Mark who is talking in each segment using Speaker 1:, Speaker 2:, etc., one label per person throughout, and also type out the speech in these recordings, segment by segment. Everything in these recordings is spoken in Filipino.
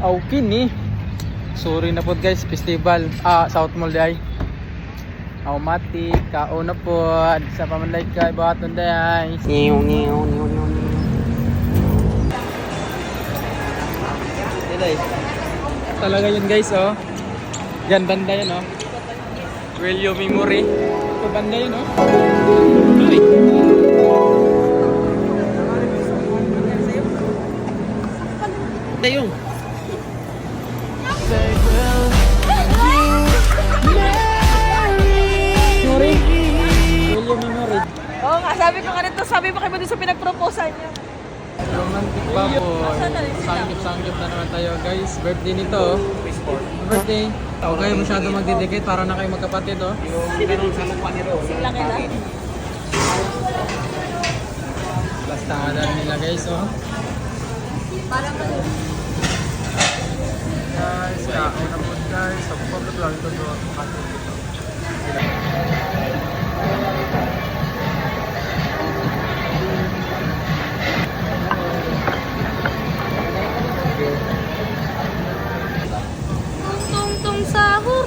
Speaker 1: Okay ni. Sorry na po guys, festival South Mall day. Mati, kao na po sa pamanday kay baton day. Niu. Talaga yun guys oh. Yan banda yun oh. William Memory. Ito banda yun oh. Uy. Dayong.
Speaker 2: Oo nga, sabi ko nga nito, sabi mo kayo mo dun sa pinag-proposan niya.
Speaker 1: Romantic ba po? Sanggip na naman tayo guys. Birthday nito oh. Birthday. Huwag kayo masyado magdidikit para na kayo magkapatid oh.
Speaker 2: Sila kita.
Speaker 1: Basta nga lang nila guys oh.
Speaker 2: Parang ka dun.
Speaker 1: Guys, kaon na po guys. Sa public lang ito doon. Makatid dito.
Speaker 2: Tungtong sahur.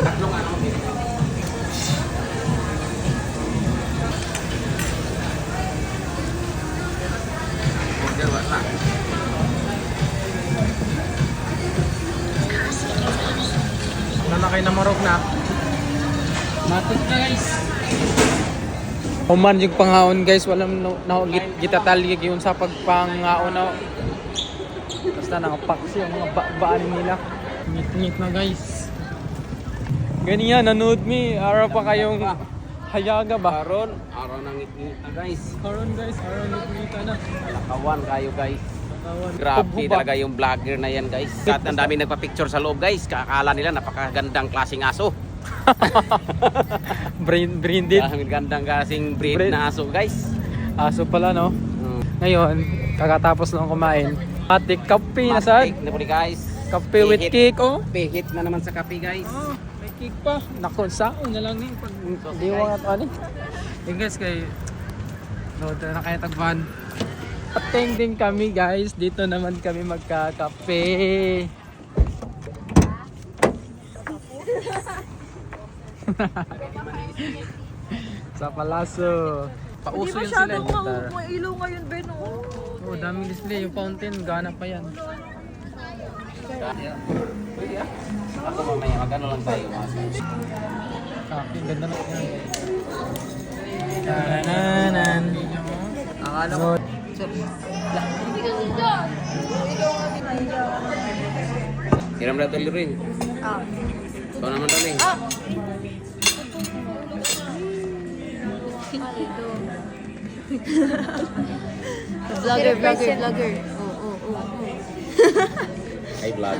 Speaker 1: Nanakay na marok na. Matot na guys. Human yung panghaon guys. Walang gitatalig yun sa pagpanghaon na. Basta nakapaksi yung mga baan nila. Ngit-ngit na guys. Ganyan, nanood me. Araw pa kayong hayaga ba?
Speaker 3: Araw ng ngit-ngit na guys.
Speaker 1: Karon guys, araw ngit-ngit na.
Speaker 3: Kalakawan kayo guys.
Speaker 1: Katawan.
Speaker 3: Grabe
Speaker 1: Kubo ba?
Speaker 3: talaga yung vlogger na yan guys. At ang dami nagpa-picture sa loob guys. Kakala nila napakagandang klaseng aso.
Speaker 1: Brain dead.
Speaker 3: Ang gandang klaseng breed
Speaker 1: Breed.
Speaker 3: na aso guys.
Speaker 1: Aso pala no. Ngayon, kakatapos lang kumain. Ate, kape na sad.
Speaker 3: Cake na po ni guys.
Speaker 1: Kape with
Speaker 3: Pihit.
Speaker 1: cake oh.
Speaker 3: Pihit na naman sa kape guys.
Speaker 1: Oh, may cake pa. Naku, saon na lang ni pag diwang at ano. Guys, kay load na kaya tagban. Pateng din kami guys. Dito naman kami magkakape. Sa Palaso.
Speaker 2: Hindi
Speaker 1: Pauso yun sila.
Speaker 2: masyadong may ilaw ngayon, Ben.
Speaker 1: Oh, daming display. Yung fountain, gana pa yan.
Speaker 3: Ako mamaya magano lang tayo.
Speaker 1: Kape, ganda na yan. Tananan. Akala ko.
Speaker 3: Hiram na tuloy rin.
Speaker 2: Ah.
Speaker 3: Ikaw naman dali.
Speaker 2: Vlogger. Oo.
Speaker 3: Ay vlog.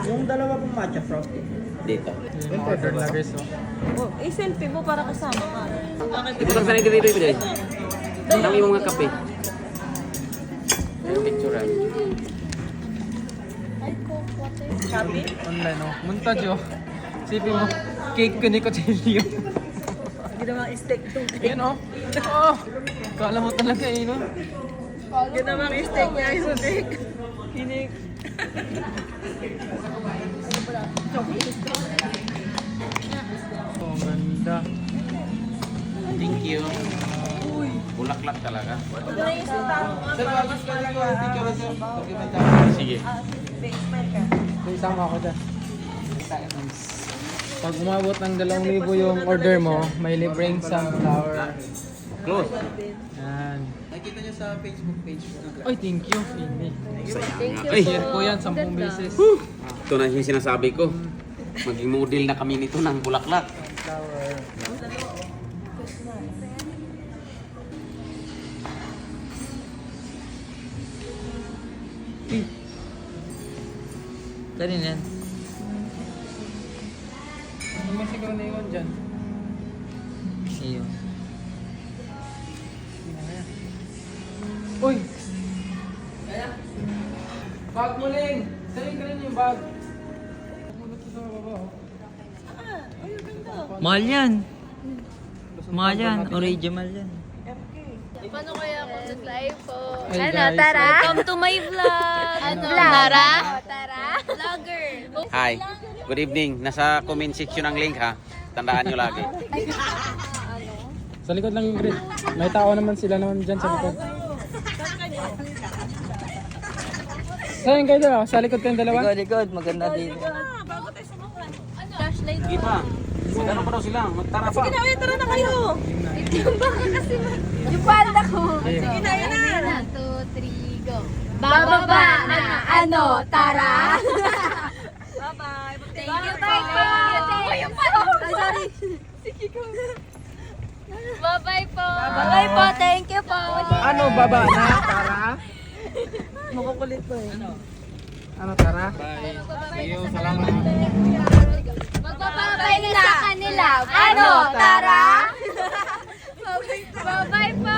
Speaker 4: Yung dalawa pong matcha frosty.
Speaker 3: Dito.
Speaker 1: Yung order na guys oh.
Speaker 2: Oh, selfie mo para kasama ka.
Speaker 3: Ito lang sanay dito dito. Ang yung mga kape. Yung picture yan.
Speaker 2: Shopee?
Speaker 1: Online oh. Montage oh. Sipin mo, cake ko ni Cotilio.
Speaker 2: Ginawang steak tong cake.
Speaker 1: Yan oh. Oh. Kala mo talaga eh no.
Speaker 2: Ginawang steak niya yung cake.
Speaker 1: Kinik. Oh, ganda.
Speaker 3: Thank you. Bulaklak talaga. Sige.
Speaker 1: So, isama ako dyan. Pag umabot ng 2,000 yung order mo, may libreng sunflower.
Speaker 3: Close.
Speaker 1: Yan.
Speaker 4: Nakita niyo sa Facebook page ko.
Speaker 1: Ay, thank you. Ini.
Speaker 2: Thank you.
Speaker 3: Ay,
Speaker 1: Share ko yan 10 beses.
Speaker 3: ito na yung sinasabi ko. Maging model na kami nito ng bulaklak.
Speaker 1: Flower. Dali na yan. Ano may sigaw na yun dyan? Iyo. Uy! Bag mo Ling! Saling ka rin yung bag. Pumunod ko sa baba oh.
Speaker 5: Mahal yan. Mahal yan. Original yan. Paano kaya ako nag-live po?
Speaker 1: Ay,
Speaker 5: Ano,
Speaker 1: guys.
Speaker 5: tara? Welcome to my vlog. Ano, tara? Tara? Vlogger.
Speaker 3: Hi. Good evening. Nasa comment section ang link ha. Tandaan nyo lagi.
Speaker 1: Sa likod lang yung grid. May tao naman sila naman dyan sa likod. Saan kayo dalawa? Sa likod kayong dalawa?
Speaker 4: Likod, maganda din.
Speaker 5: Flashlight.
Speaker 3: Sige pa. Magano pa daw sila? Magtara pa.
Speaker 2: Tara na kayo.
Speaker 5: Baka kasi yung panda ko.
Speaker 2: Sige na, yan na.
Speaker 5: 1, 2, 3, go. Bababa na, ano, tara?
Speaker 2: Bye-bye.
Speaker 5: Thank you, bye po. Sorry. Sige ko. Bye-bye po. Bye-bye po. Thank you po.
Speaker 1: Ano, baba na? Tara?
Speaker 2: Makukulit to eh.
Speaker 1: Ano, tara? Bye. See you. Salamat.
Speaker 5: Magbababay na sa kanila. Ano, tara? Bye-bye po.